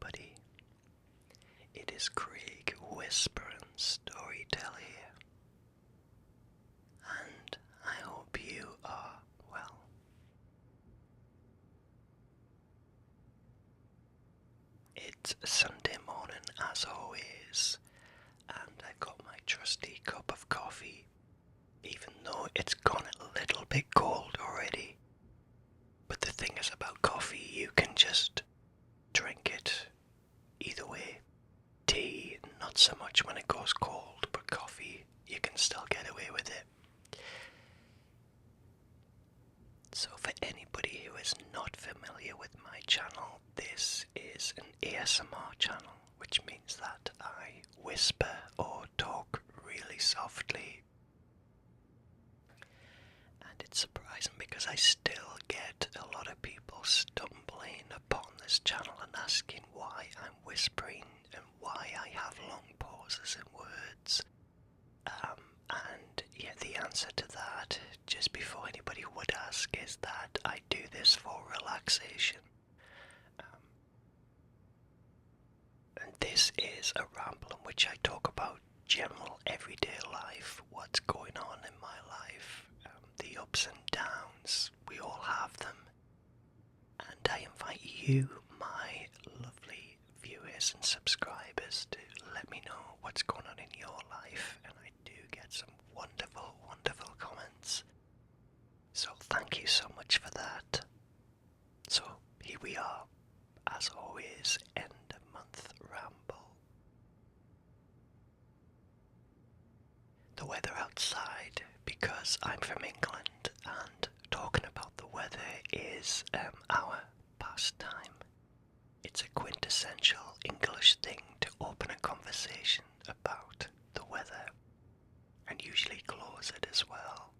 everybody. It is Craig Whispering Storyteller here, and I hope you are well. It's Sunday morning as always, and I've got my trusty cup of coffee, even though it's gone a little bit cold already. But the thing is about coffee, you can just drink it either way. Tea, not so much when it goes cold, but coffee, you can still get away with it. So for anybody who is not familiar with my channel, this is an ASMR channel, which means that I whisper or talk really softly. And it's surprising because I still get a lot of people stumbling upon this channel and asking why I'm whispering and why I have long pauses in words. And yeah, the answer to that, just before anybody would ask, is that I do this for relaxation. And this is a ramble in which I talk about general everyday life, what's going on in my life, the ups and downs, we all have them. And I invite you, my lovely viewers and subscribers, to let me know what's going on in your life, and I do get some wonderful, wonderful comments. So thank you so much for that. So here we are, as always, end of month ramble. The weather outside, because I'm from England and talking about the weather is our pastime. It's a quintessential English thing to open a conversation about the weather, and usually close it as well.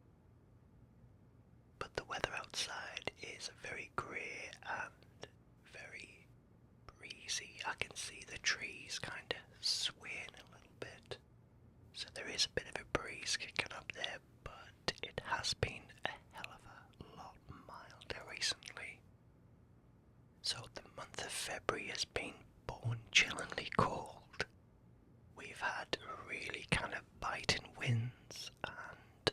But the weather outside is very grey and very breezy. I can see the trees kind of swaying a little bit. So there is a bit of a breeze kicking up there, but it has been a hell of a lot milder recently. So the month of February has been bone-chillingly cold. We've had really kind of biting winds, and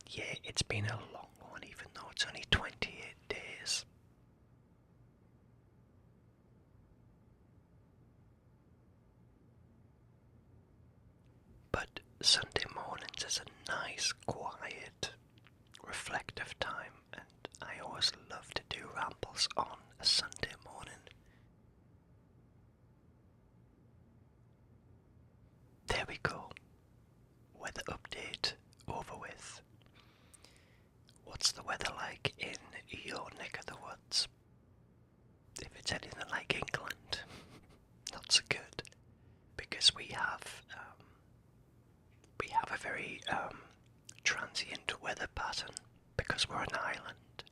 yeah, it's been a long one, even though it's only 28 days. But Sunday mornings is a nice, quiet, reflective time, and I always love to do rambles on a Sunday morning. There we go. Weather update over with. What's the weather like in your neck of the woods? If it's anything like England, not so good, because we have a very transient weather pattern. Because we're an island,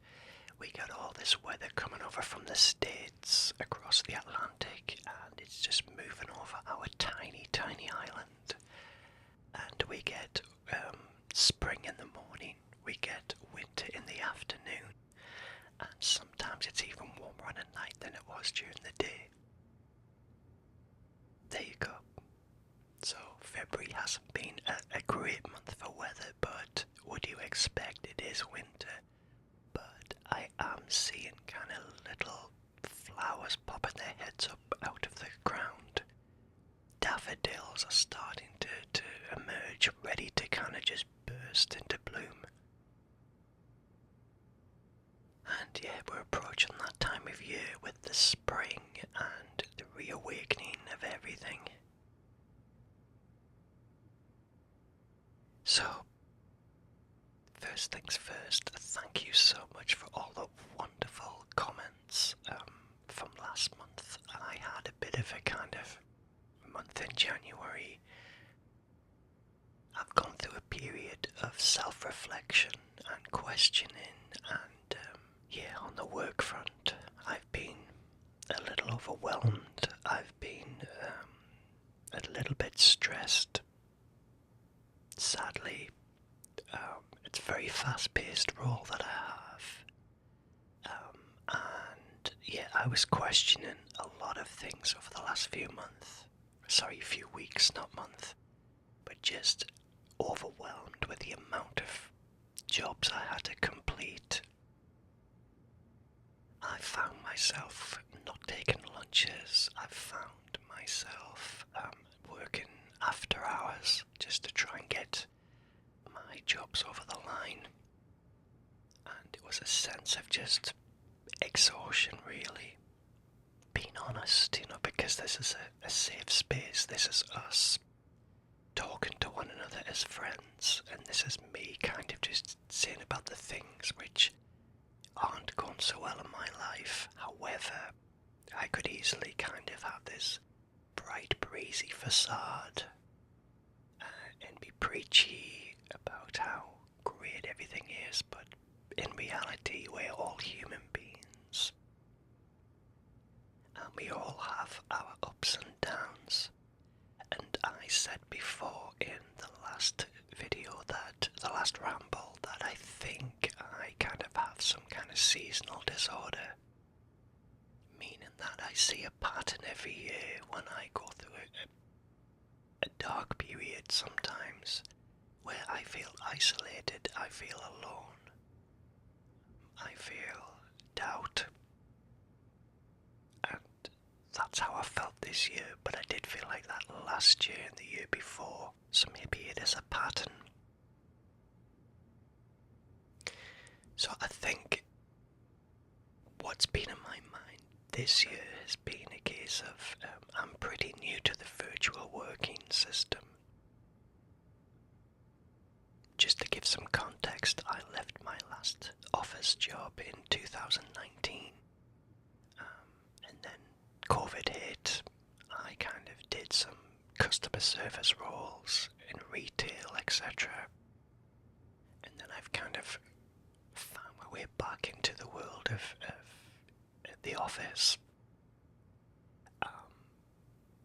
we get all this weather coming over from the States across the Atlantic, and it's just moving over our tiny, tiny island. And we get spring in the morning, we get winter in the afternoon, and sometimes it's even warmer at night than it was during the day. There you go. So February hasn't been a great month for weather, but would you expect it is winter? But I am seeing kind of little flowers popping their heads up out of the ground. Daffodils are starting to emerge, ready to kind of just burst into bloom. And yeah, we're approaching that time of year with the spring and the reawakening of everything. So, first things first, thank you so much for all the wonderful comments from last month. I had a bit of a kind of month in January. I've gone through a period of self-reflection and questioning, and yeah, on the work front, I've been a little overwhelmed. I've been a little bit stressed. Sadly, it's a very fast-paced role that I have, and yeah, I was questioning a lot lot of things over the last few months. Sorry, few weeks, not month. But just overwhelmed with the amount of jobs I had to complete. I found myself not taking lunches. I found myself working after hours just to try and get my jobs over the line. And it was a sense of just exhaustion, really. Being honest, because this is a safe space. This is us talking to one another as friends, and this is me kind of just saying about the things which aren't going so well in my life. However, I could easily kind of have this bright, breezy facade and be preachy about how great everything is, but in reality, we're all human beings. And we all have our ups and downs. And I said before in the last video, that the last ramble, that I think I kind of have some kind of seasonal disorder. Meaning that I see a pattern every year when I go through a dark period sometimes, where I feel isolated, I feel alone, I feel doubt. And that's how I felt this year, but I did feel like that last year and the year before, so maybe it is a pattern. So I think what's been in my mind this year has been a case of I'm pretty new to the virtual working system. Just to give some context, I left my last office job in 2019, and then COVID hit. I kind of did some customer service roles in retail, etc. And then I've kind of found my way back into the world of the office.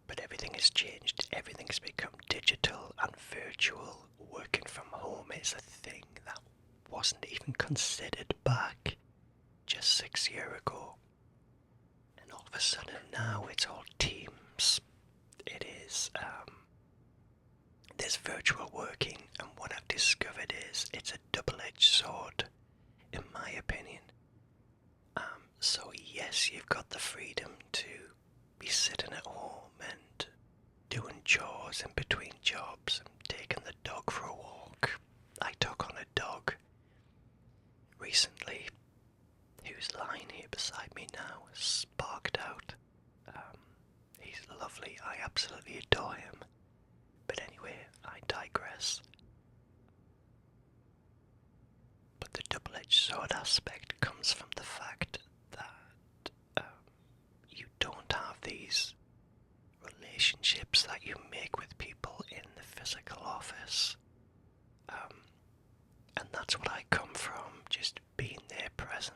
But everything has changed. Everything has become digital and virtual. Working from home is a thing that wasn't even considered back just 6 years ago. And all of a sudden now it's all Teams. It is, there's virtual working, and what I've discovered is it's a double-edged sword, in my opinion. So yes, you've got the freedom to be sitting at home and doing chores in between jobs and taking the dog for a walk. I took on a dog recently who's lying here beside me now, sparked out. He's lovely, I absolutely adore him. But anyway, I digress. But the double-edged sword aspect comes from the fact that you don't have these relationships that you make with people in the physical office. And that's what I come from, just being there present.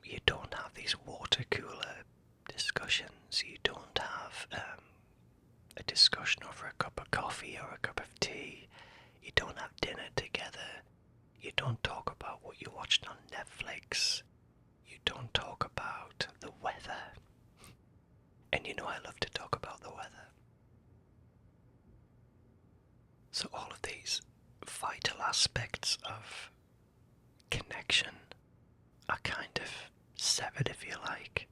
You don't have these water cooler discussions. You don't have a discussion over a cup of coffee or a cup of tea. You don't have dinner together. You don't talk about what you watched on Netflix. You don't talk about the weather. And you know I love to talk about the weather. So all of these vital aspects of connection are kind of severed, if you like.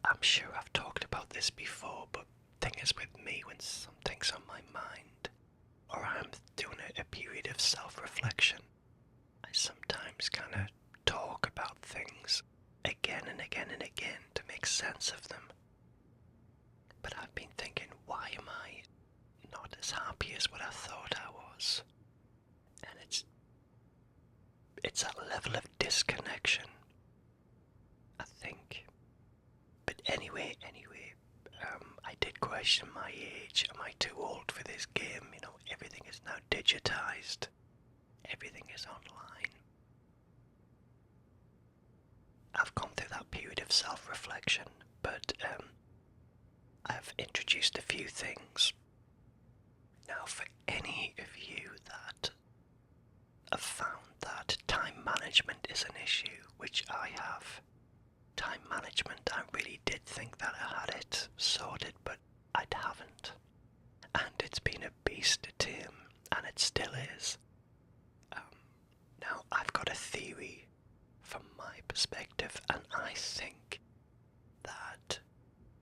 I'm sure I've talked about this before, but the thing is with me, when something's on my mind, or I'm doing a period of self-reflection, I sometimes kind of talk about things again and again and again to make sense of them. But I've been thinking, why am I not as happy as what I thought I was? And it's that level of disconnection, I think. But anyway, I did question my age. Am I too old for this game? Everything is now digitized. Everything is online. I've gone through that period of self-reflection, but I've introduced a few things. Now, for any of you that have found that time management is an issue, which I have, time management, I really did think that I had it sorted, but I haven't. And it's been a beast term, and it still is. Now, I've got a theory from my perspective, and I think that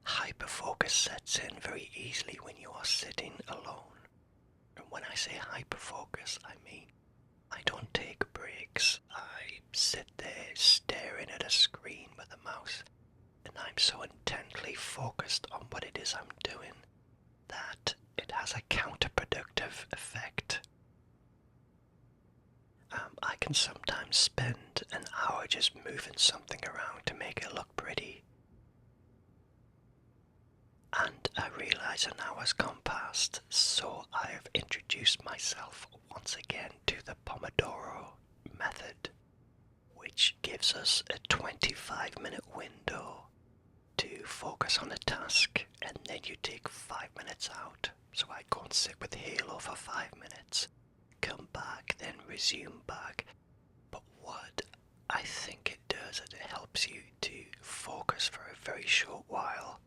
hyperfocus sets in very easily when you are sitting alone. And when I say hyperfocus, I mean I don't take breaks. I sit there staring at a screen with a mouse, and I'm so intently focused on what it is I'm doing that it has a counterproductive effect. I can sometimes spend an hour just moving something around to make it look pretty, and I realise an hour's gone past, so I've introduced myself once again to the Pomodoro method, which gives us a 25-minute window to focus on a task, and then you take 5 minutes out. So I go and sit with Halo for 5 minutes, come back, then resume back. But what I think it does is it helps you to focus for a very short while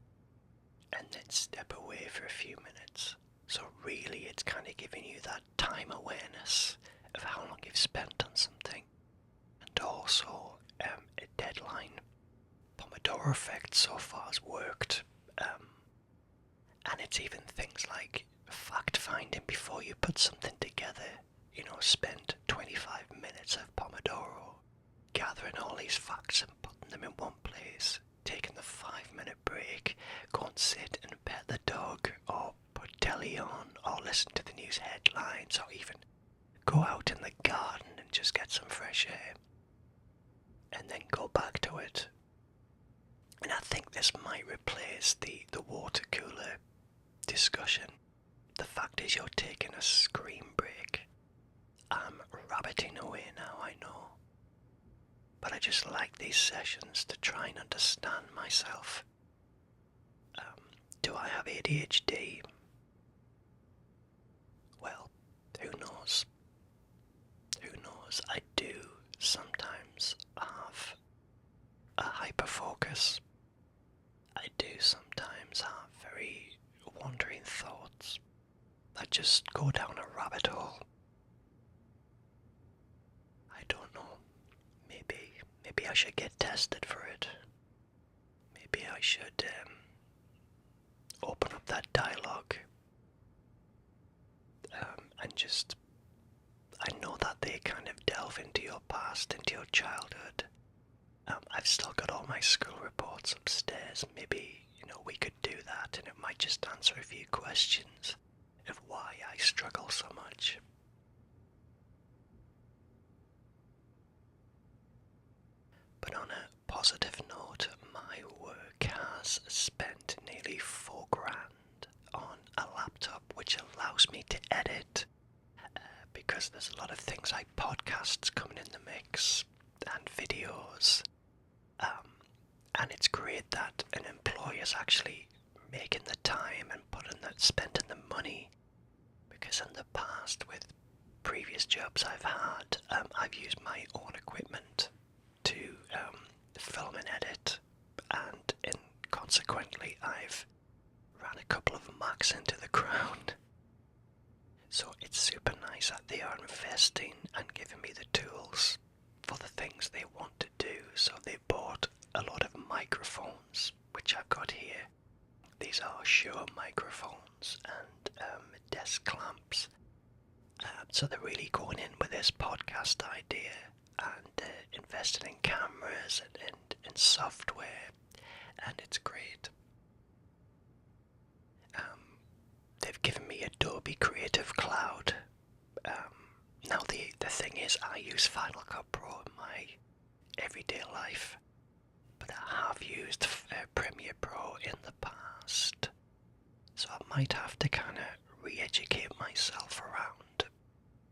and then step away for a few minutes. So really it's kind of giving you that time awareness of how long you've spent on something, and also a deadline. Pomodoro effect so far has worked, and it's even things like fact finding before you put something together. You know, spend 25 minutes of Pomodoro gathering all these facts and putting them in one place, taking the 5-minute break, go and sit and pet the dog, or put telly on, or listen to the news headlines, or even go out in the garden and just get some fresh air, and then go back to it. And I think this might replace the water cooler discussion. The fact is, you're taking a screen break. I'm rabbiting away now, I know. But I just like these sessions to try and understand myself. Do I have ADHD? Well, who knows? Who knows? I do sometimes have a hyperfocus. I do sometimes have very wandering thoughts that just go down a rabbit hole. I don't know. Maybe I should get tested for it. Maybe I should open up that dialogue and just... I know that they kind of delve into your past, into your childhood. I've still got all my school reports upstairs. Maybe, we could do that, and it might just answer a few questions of why I struggle so much. But on a positive note, my work has spent nearly £4,000 on a laptop, which allows me to edit, because there's a lot of things like podcasts coming in the mix and videos. And it's great that an employer's actually making the time and spending the money, because in the past with previous jobs I've had, I've used my own equipment to film and edit, and consequently I've ran a couple of Macs into the ground. So it's super nice that they are investing and giving me the tools for the things they want to do. So they bought a lot of microphones, which I've got here. These are Shure microphones and desk clamps. So they're really going in with this podcast idea and investing in cameras and software, and it's great. They've given me Adobe Creative Cloud. Now the thing is, I use Final Cut Pro in my everyday life, but I have used Premiere Pro in the past, so I might have to kind of re-educate myself around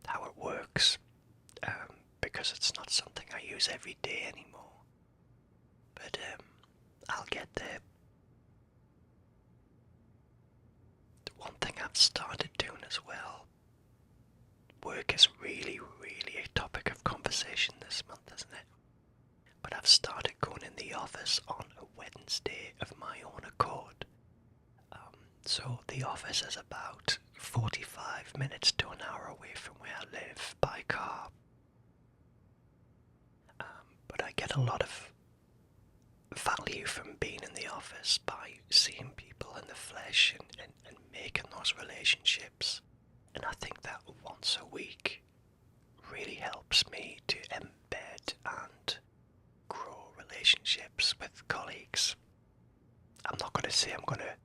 how it works, because it's not something I use every day anymore. But I'll get there. The one thing I've started doing as well, work is really a topic of conversation this month, isn't it? but I've started going in the office on a Wednesday of my own accord. So the office is about 45 minutes to an hour away from where I live by car. But I get a lot of value from being in the office by seeing people in the flesh and making those relationships. And I think that once a week really helps me to embed and grow relationships with colleagues. I'm not going to say I'm going to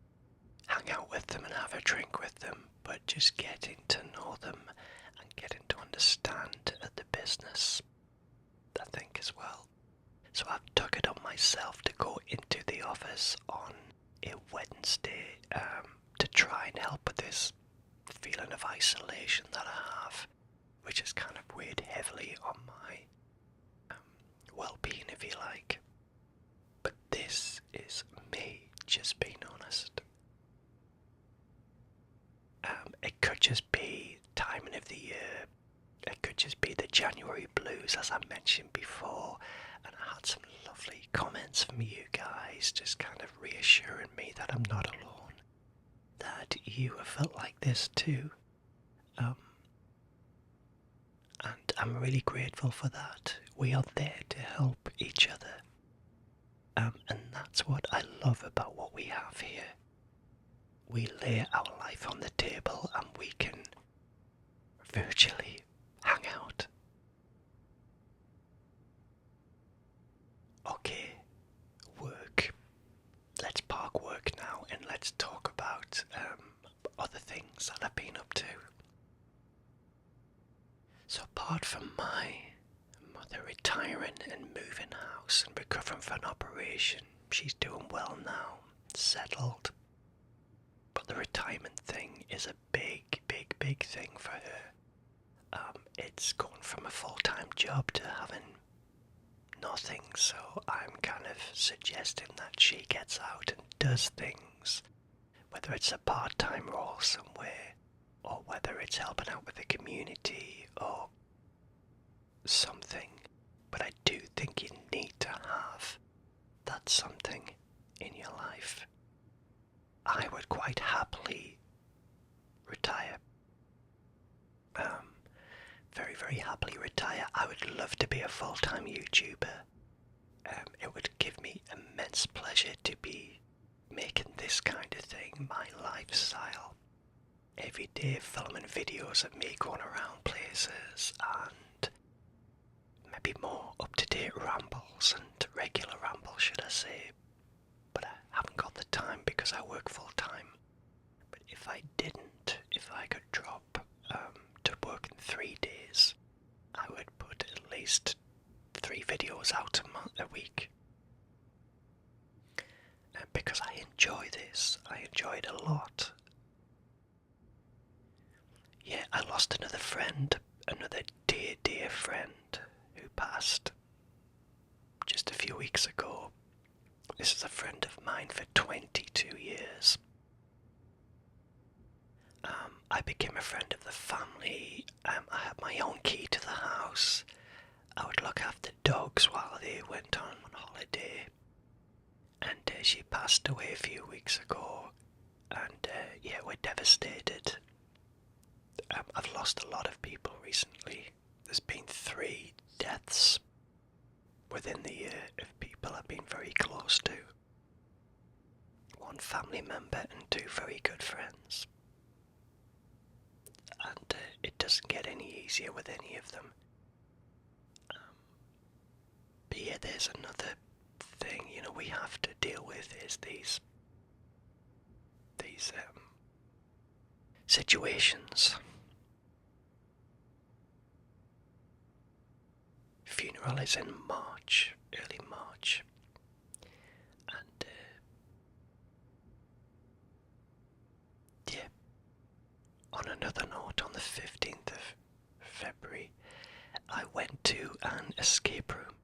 hang out with them and have a drink with them, but just getting to know them and getting to understand the business, I think, as well. So I've took it on myself to go into the office on a Wednesday to try and help with this feeling of isolation that I have, which has kind of weighed heavily on my well-being, if you like. But this is me just being honest. It could just be timing of the year. It could just be the January blues, as I mentioned before. And I had some lovely comments from you guys, just kind of reassuring me that I'm not alone, that you have felt like this too. And I'm really grateful for that. We are there to help each other. And that's what I love about what we have here. We lay our life on the table and we can virtually hang out. Okay, work. Let's park work now and let's talk about other things that I've been up to. So apart from my mother retiring and moving house and recovering from an operation, she's doing well now, settled. But the retirement thing is a big thing for her. It's going from a full-time job to having nothing, so I'm kind of suggesting that she gets out and does things, whether it's a part-time role somewhere, or whether it's helping out with the community, or something. But I do think you need to have that something in your life. I would quite happily retire. Very happily retire. I would love to be a full-time YouTuber. It would give me immense pleasure to be making this kind of thing my lifestyle. Every day filming videos of me going around places and maybe more up-to-date rambles and regular rambles, should I say. But I haven't got the time because I work full-time. But if I didn't, if I could drop to work in 3 days, I would put at least 3 videos out a week. Because I enjoy this. I enjoy it a lot. Yeah, I lost another friend, another dear friend who passed just a few weeks ago. This is a friend of mine for 22 years. I became a friend of the family. I had my own key to the house. I would look after dogs while they went on holiday. And she passed away a few weeks ago. And yeah, we're devastated. I've lost a lot of people recently. There's been 3 deaths within the year of people I've been very close to. 1 family member and 2 very good friends. And it doesn't get any easier with any of them. But yeah, there's another thing, we have to deal with is these situations. Funeral is in March, early March, and yeah. On another note, on the 15th of February, I went to an escape room.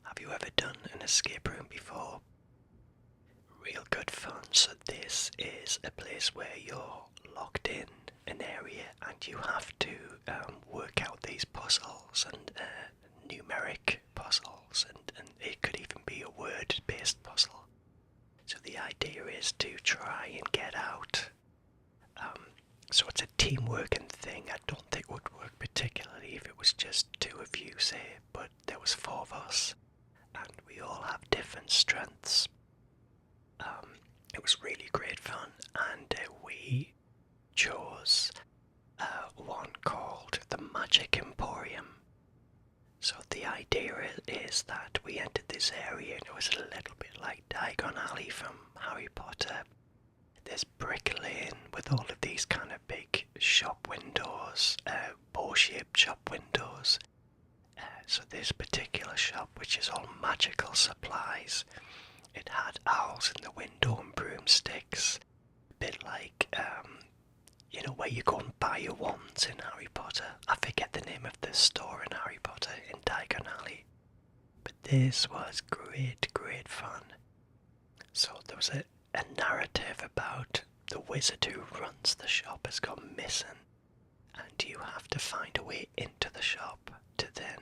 Have you ever done an escape room before? Real good fun. So this is a place where you're locked in an area and you have to work out these puzzles and numeric puzzles, and it could even be a word-based puzzle. So the idea is to try and get out. So it's a team working thing. I don't think it would work particularly if it was just two of you, say, but there was four of us, and we all have different strengths. It was really great fun, and we chose one called the Magic Emporium. So the idea is that we entered this area and it was a little bit like Diagon Alley from Harry Potter. There's Brick Lane with all of these kind of big shop windows, bow-shaped shop windows. So this particular shop, which is all magical supplies, it had owls in the window and broomsticks, a bit like where you go and buy your wands in Harry Potter. I forget the name of the store in Harry Potter in Diagon Alley. But this was great fun. So there was a narrative about the wizard who runs the shop has gone missing, and you have to find a way into the shop to then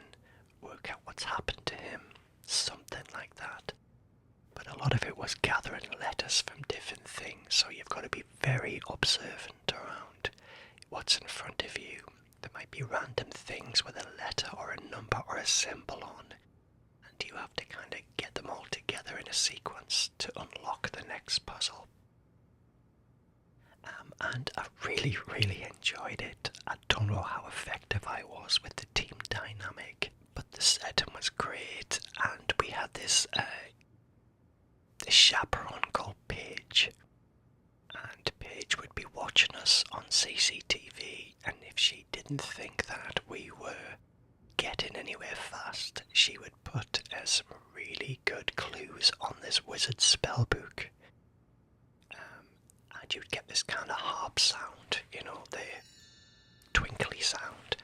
work out what's happened to him. Something like that. But a lot of it was gathering letters from different things, so you've got to be very observant around what's in front of you. There might be random things with a letter or a number or a symbol on, and you have to kind of get them all together in a sequence to unlock the next puzzle. And I really enjoyed it. I don't know how effective I was with the team dynamic, but the setting was great, and we had this chaperone called Paige, and Paige would be watching us on CCTV, and if she didn't think that we were getting anywhere fast, she would put some really good clues on this wizard spellbook, and you would get this kind of harp sound, the twinkly sound,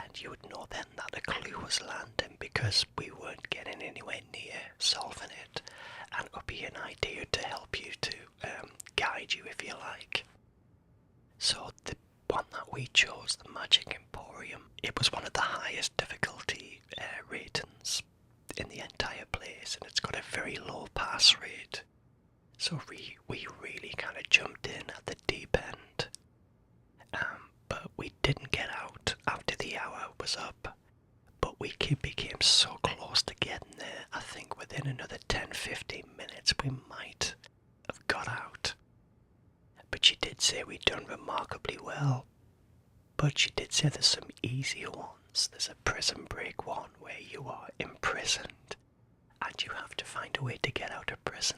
and you would know then that a clue was landing because we weren't getting anywhere near solving it, and it would be an idea to help you, to guide you if you like. So the one that we chose, the Magic Emporium, it was one of the highest difficulty ratings in the entire place, and it's got a very low pass rate. So we really kind of jumped in at the deep end. But we didn't get out after the hour was up. But we became so close to getting there, I think within another 10-15 minutes we might have got out. But she did say we'd done remarkably well. But she did say there's some easier ones. There's a prison break one where you are imprisoned and you have to find a way to get out of prison.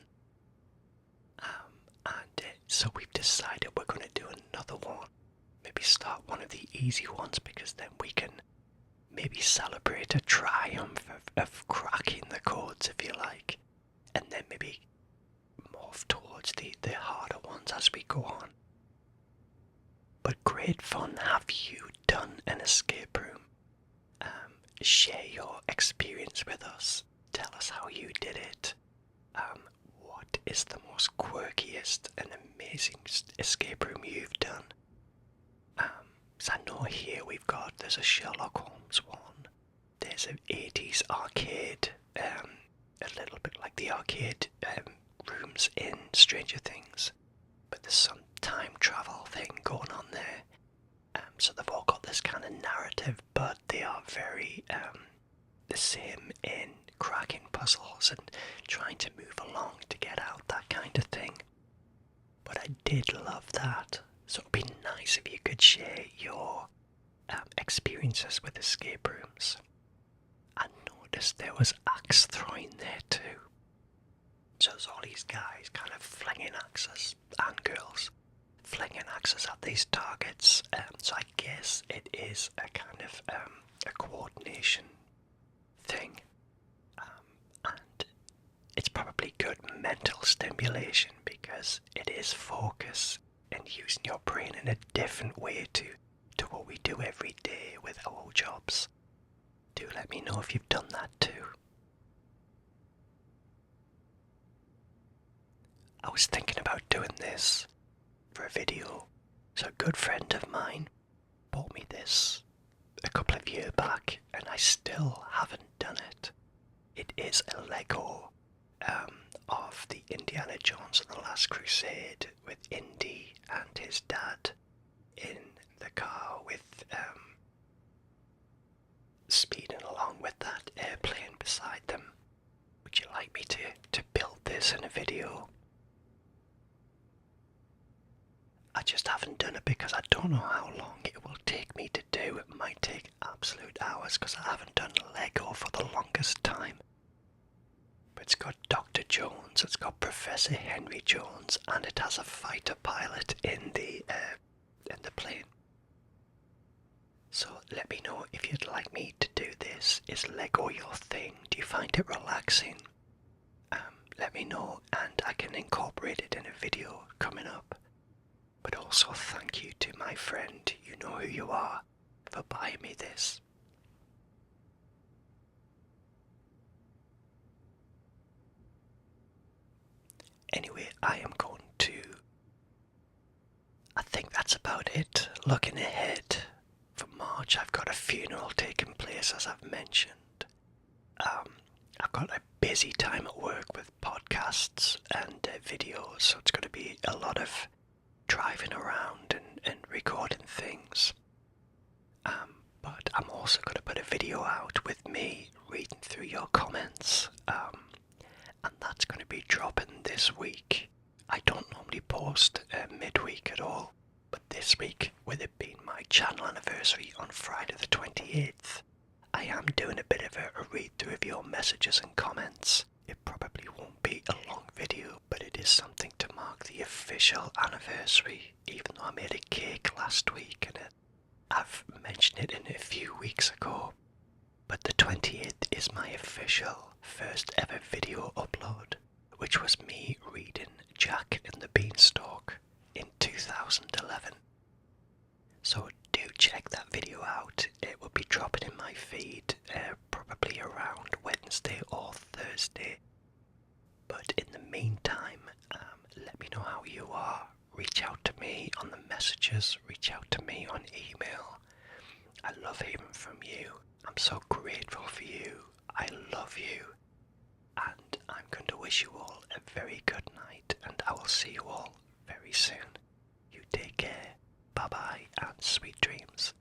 So we've decided we're going to do another one. Maybe start one of the easy ones, because then we can maybe celebrate a triumph of cracking the codes, if you like, and then maybe morph towards the harder ones as we go on. But great fun. Have you done an escape room? Share your experience with us. Tell us how you did it. What is the most quirkiest and amazing escape room you've done? So I know here there's a Sherlock Holmes one. There's an 80s arcade, a little bit like the arcade rooms in Stranger Things. But there's some time travel thing going on there. So they've all got this kind of narrative, but they are very the same in cracking puzzles and trying to move along to get out, that kind of thing. But I did love that. So it'd be nice if you could share your experiences with escape rooms. I noticed there was axe throwing there too. So there's all these guys kind of flinging axes, and girls flinging axes at these targets. So I guess it is a kind of a coordination thing. And it's probably good mental stimulation because it is focus and using your brain in a different way to what we do every day with our jobs. Do let me know if you've done that too. I was thinking about doing this for a video. So a good friend of mine bought me this a couple of years back, and I still haven't done it. It is a Lego of the Indiana Jones and the Last Crusade with Indy and his dad in the car with speeding along with that airplane beside them. Would you like me to build this in a video? I just haven't done it because I don't know how long it will take me to do. It might take absolute hours because I haven't done Lego for the longest time. But it's got Dr. Jones, it's got Professor Henry Jones, and it has a fighter pilot in the plane. So let me know if you'd like me to do this. Is Lego your thing? Do you find it relaxing? Let me know and I can incorporate it in a video coming up. But also thank you to my friend, you know who you are, for buying me this. Anyway, I think that's about it. Looking ahead, for March I've got a funeral taking place, as I've mentioned. I've got a busy time at work with podcasts and videos, so it's going to be a lot of driving around and recording things. But I'm also going to put a video out with me reading through your comments, and that's going to be dropping this week. I don't normally post midweek at all, but this week, with it being my channel anniversary on Friday the 28th, I am doing a bit of a read through of your messages and comments. It probably won't be a long video, but it is something to mark the official anniversary, even though I made a cake last week and I've mentioned it in a few weeks ago. But the 28th is my official first ever video upload, which was me reading Jack and the Beanstalk in 2011. So do check that video out. It will be dropping in my feed probably around Wednesday or Thursday. But in the meantime, let me know how you are. Reach out to me on the messages, reach out to me on email. I love hearing from you. I'm so grateful for you. I love you. And I'm going to wish you all a very good night, and I will see you all very soon. You take care. Bye bye and sweet dreams.